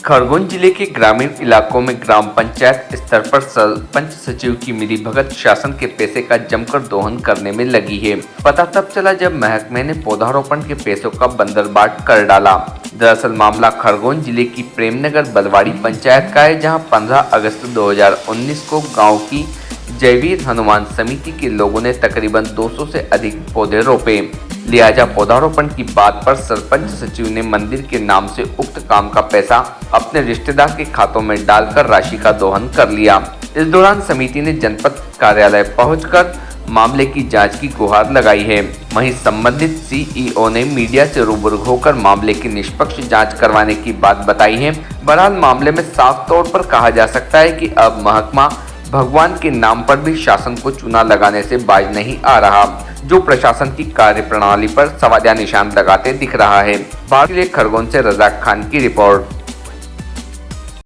खरगोन जिले के ग्रामीण इलाकों में ग्राम पंचायत स्तर पर सरपंच सचिव की मिलीभगत शासन के पैसे का जमकर दोहन करने में लगी है। पता तब चला जब महकमे ने पौधारोपण के पैसों का बंदरबाट कर डाला। दरअसल मामला खरगोन जिले की प्रेमनगर बलवाड़ी पंचायत का है, जहां 15 अगस्त 2019 को गाँव की जयवीर हनुमान समिति के लोगों ने तकरीबन 200 से अधिक पौधे रोपे। लिहाजा पौधारोपण की बात पर सरपंच सचिव ने मंदिर के नाम से उक्त काम का पैसा अपने रिश्तेदार के खातों में डालकर राशि का दोहन कर लिया। इस दौरान समिति ने जनपद कार्यालय पहुंचकर मामले की जांच की गुहार लगाई है। वहीं संबंधित सीईओ ने मीडिया से रूबरू होकर मामले की निष्पक्ष जांच करवाने की बात बताई है। बहरहाल मामले में साफ तौर पर कहा जा सकता है कि अब महकमा भगवान के नाम पर भी शासन को चूना लगाने से बाज नहीं आ रहा, जो प्रशासन की कार्यप्रणाली पर सवालिया निशान लगाते दिख रहा है। भारत के लिए खरगोन से रजाक खान की रिपोर्ट।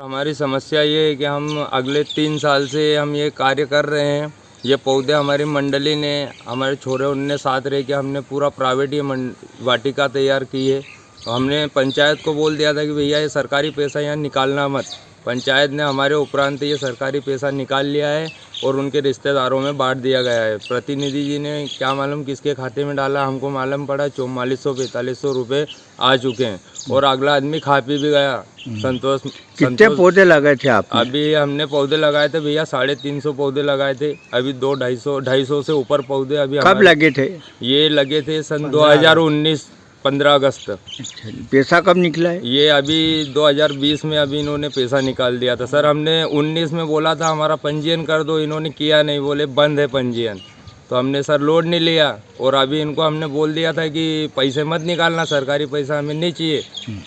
हमारी समस्या ये है कि हम अगले 3 साल से हम ये कार्य कर रहे हैं। ये पौधे हमारी मंडली ने, हमारे छोरे उनने साथ रह के हमने पूरा प्राइवेट ये वाटिका तैयार की है। तो हमने पंचायत को बोल दिया था कि भैया ये सरकारी पैसा यहाँ निकालना मत। पंचायत ने हमारे उपरांत ये सरकारी पैसा निकाल लिया है और उनके रिश्तेदारों में बांट दिया गया है। प्रतिनिधि जी ने क्या मालूम किसके खाते में डाला, हमको मालूम पड़ा 4400-4500 रुपये आ चुके हैं और अगला आदमी खा पी भी गया। संतोष कितने पौधे लगाए थे आप? अभी हमने पौधे लगाए थे भैया 350 पौधे लगाए थे। अभी 200-250 से ऊपर पौधे अभी कब लगे थे? ये लगे थे सन 2019 15 अगस्त। पैसा कब निकला है? ये अभी 2020 में अभी इन्होंने पैसा निकाल दिया था सर। हमने 19 में बोला था हमारा पंजीयन कर दो, इन्होंने किया नहीं, बोले बंद है पंजीयन। तो हमने सर लोड नहीं लिया और अभी इनको हमने बोल दिया था कि पैसे मत निकालना, सरकारी पैसा हमें नहीं चाहिए,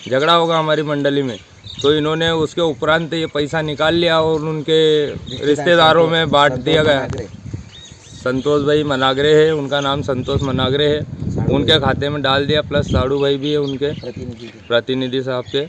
झगड़ा होगा हमारी मंडली में। तो इन्होंने उसके उपरांत ये पैसा निकाल लिया और उनके रिश्तेदारों में बांट दिया गया। संतोष भाई मनागरे है, उनका नाम संतोष मनागरे है, उनके खाते में डाल दिया। प्लस साड़ू भाई भी है उनके प्रतिनिधि साहब के।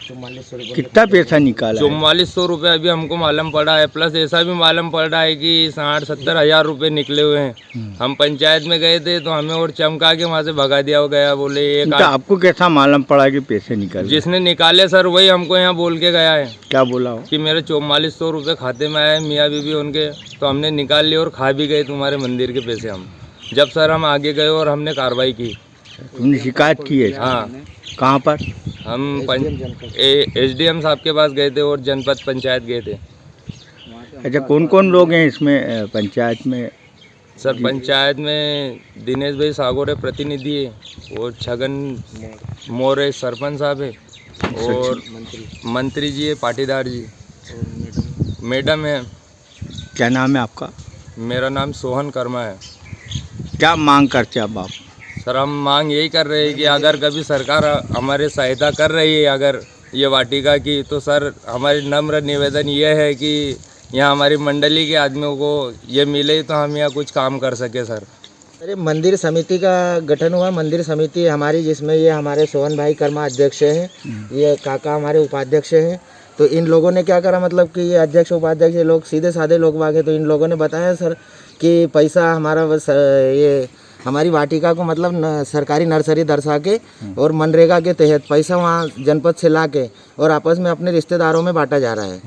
कितना पैसा निकाला? 4400 रुपये अभी हमको मालूम पड़ा है। प्लस ऐसा भी मालूम पड़ रहा है कि 60-70 हज़ार रुपये निकले हुए हैं। हम पंचायत में गए थे तो हमें और चमका के वहाँ से भगा दिया गया। बोले एक तो आपको कैसा मालूम पड़ा कि पैसे निकाले? जिसने निकाले सर वही हमको यहाँ बोल के गया है। क्या बोला हो? कि मेरे 4400 रुपये खाते में आए मियाँ बीबी उनके, तो हमने निकाल लिए और खा भी गए तुम्हारे मंदिर के पैसे। हम जब सर हम आगे गए और हमने कार्रवाई की। तुमने शिकायत की है? हाँ। कहाँ पर? हम SDM साहब के पास गए थे और जनपद पंचायत गए थे। अच्छा, कौन कौन लोग हैं इसमें पंचायत में? सर पंचायत में दिनेश भाई सागोरे प्रतिनिधि है और छगन मोरे सरपंच साहब है और मंत्री जी है, पाटीदार जी, मैडम है। क्या नाम है आपका? मेरा नाम सोहन कर्मा है। क्या मांग करते अब आप? सर हम मांग यही कर रहे हैं कि अगर कभी सरकार हमारे सहायता कर रही है अगर ये वाटिका की, तो सर हमारी नम्र निवेदन ये है कि यहाँ हमारी मंडली के आदमियों को ये मिले तो हम यहाँ कुछ काम कर सके सर। अरे मंदिर समिति का गठन हुआ, मंदिर समिति हमारी, जिसमें ये हमारे सोहन भाई कर्मा अध्यक्ष हैं, ये काका हमारे उपाध्यक्ष हैं। तो इन लोगों ने क्या करा, मतलब कि ये अध्यक्ष उपाध्यक्ष ये लोग सीधे साधे लोग बागे। तो इन लोगों ने बताया सर कि पैसा हमारा बस ये हमारी वाटिका को मतलब सरकारी नर्सरी दर्शा के और मनरेगा के तहत पैसा वहाँ जनपद से ला के और आपस में अपने रिश्तेदारों में बांटा जा रहा है।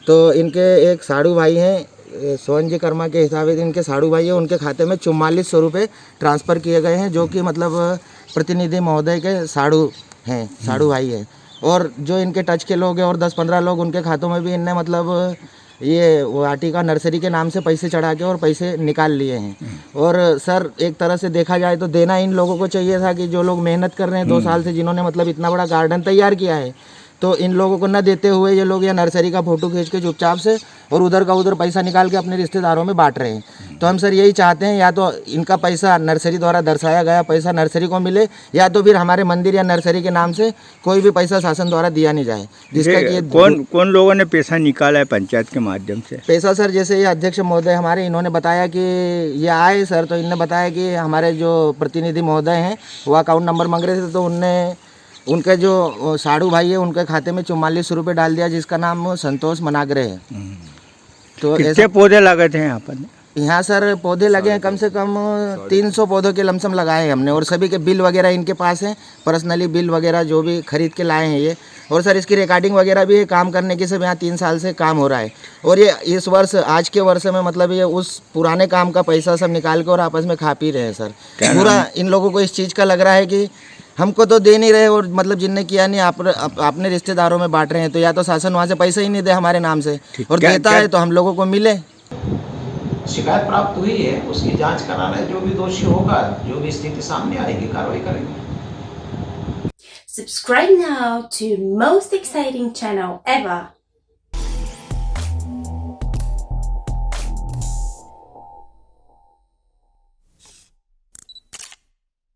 तो इनके एक साड़ू भाई हैं, सोहन जी कर्मा के हिसाब से इनके साड़ू भाई है, उनके खाते में 4400 रुपये ट्रांसफ़र किए गए हैं, जो कि मतलब प्रतिनिधि महोदय के साड़ू हैं, साड़ू भाई हैं। और जो इनके टच के लोग हैं और 10-15 लोग उनके खातों में भी इनने मतलब ये वाटिका नर्सरी के नाम से पैसे चढ़ा के और पैसे निकाल लिए हैं। और सर एक तरह से देखा जाए तो देना इन लोगों को चाहिए था कि जो लोग मेहनत कर रहे हैं 2 साल से, जिन्होंने मतलब इतना बड़ा गार्डन तैयार किया है, तो इन लोगों को न देते हुए ये लोग या नर्सरी का फ़ोटो खींच के चुपचाप से और उधर का उधर पैसा निकाल के अपने रिश्तेदारों में बांट रहे हैं। तो हम सर यही चाहते हैं, या तो इनका पैसा नर्सरी द्वारा दर्शाया गया पैसा नर्सरी को मिले, या तो फिर हमारे मंदिर या नर्सरी के नाम से कोई भी पैसा शासन द्वारा दिया नहीं जाए। जिसका कि कौन लोगों ने पैसा निकाला है पंचायत के माध्यम से? पैसा सर जैसे ये अध्यक्ष महोदय हमारे, इन्होंने बताया कि ये आए सर, तो इन्होंने बताया कि हमारे जो प्रतिनिधि महोदय हैं वो अकाउंट नंबर मांग रहे थे, तो उनने उनके जो साड़ू भाई है उनके खाते में 4400 रुपये डाल दिया, जिसका नाम संतोष मनागरे है। तो कितने पौधे लगे थे यहाँ पर? यहाँ सर पौधे लगे हैं कम से कम 300 पौधों के लमसम लगाए हैं हमने, और सभी के बिल वगैरह इनके पास हैं, पर्सनली बिल वगैरह जो भी खरीद के लाए हैं ये। और सर इसकी रिकॉर्डिंग वगैरह भी है, काम करने की सब यहाँ 3 साल से काम हो रहा है। और ये इस वर्ष आज के वर्ष में मतलब ये उस पुराने काम का पैसा सब निकाल के और आपस में खा पी रहे हैं सर। पूरा इन लोगों को इस चीज़ का लग रहा है कि हमको तो दे नहीं रहे, और मतलब जिनने किया नहीं अपने रिश्तेदारों में बांट रहे हैं, तो या तो शासन वहाँ से पैसा ही नहीं दे हमारे नाम से, और देता है तो हम लोगों को मिले। शिकायत प्राप्त हुई है, उसकी जांच कराना है, जो भी दोषी होगा, जो भी स्थिति सामने आएगी कार्रवाई करेंगे। Subscribe now to most exciting channel ever.